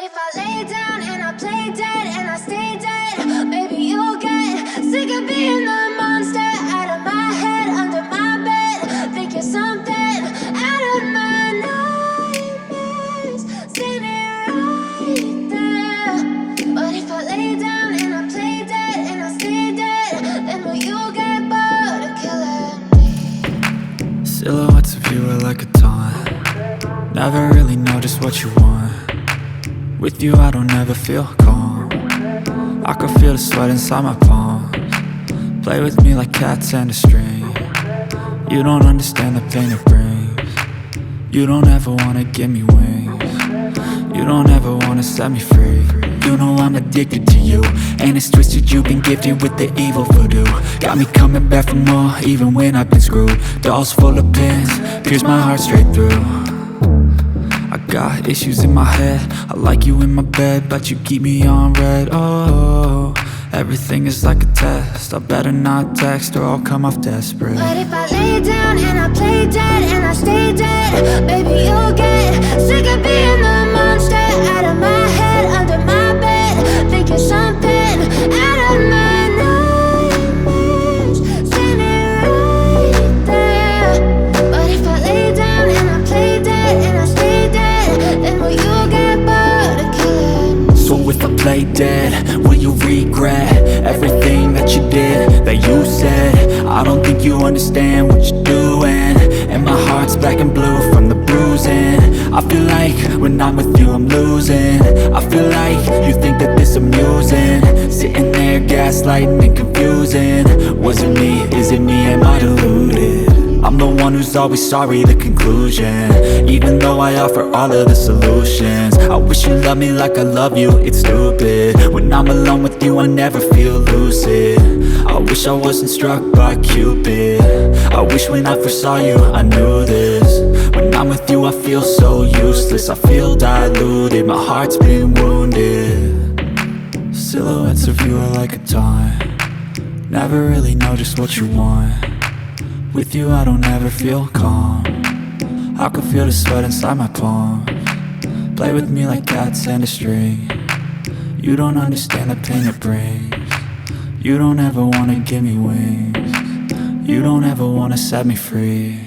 if I lay down and I play dead and I stay dead, maybe you'll get sick of being the monster out of my head, under my bed. Think you're something out of my nightmares, standing right there. But if I lay down and I play dead and I stay dead, then will you get bored of killing me? Silhouettes of you are like a taunt. Never really know just what you want. With you I don't ever feel calm. I can feel the sweat inside my palms. Play with me like cats and a string. You don't understand the pain it brings. You don't ever wanna give me wings. You don't ever wanna set me free. You know I'm addicted to you, and it's twisted, you've been gifted with the evil voodoo. Got me coming back for more, even when I've been screwed. Dolls full of pins, pierce my heart straight through. I got issues in my head, I like you in my bed, but you keep me on red. Oh, everything is like a test, I better not text or I'll come off desperate. But if I lay down and I play dead and I stay dead, baby you'll get sick of being the monster out of my head, under my bed. Think you're something out of my nightmares, standing right there. But if I lay down and I play dead and I stay dead, then will you get bored of killing me? So if I play dead, will you regret everything that you did, that you said? I don't think you understand what you're doing, and my heart's black and blue from the bruising. I feel like when I'm with you I'm losing. I feel like you think that this amusing, sitting there gaslighting and confusing. Was it me? Is it me? Am I deluded? I'm the one who's always sorry, the conclusion, even though I offer all of the solutions. I wish you loved me like I love you, it's stupid. When I'm alone with you I never feel lucid. I wish I wasn't struck by Cupid. I wish when I first saw you I knew this. When I'm with you I feel so useless, I feel diluted, my heart's been wounded. Silhouettes of you are like a taunt. Never really know just what you want. With you I don't ever feel calm. I can feel the sweat inside my palms. Play with me like cats and a string. You don't understand the pain it brings. You don't ever wanna give me wings. You don't ever wanna set me free.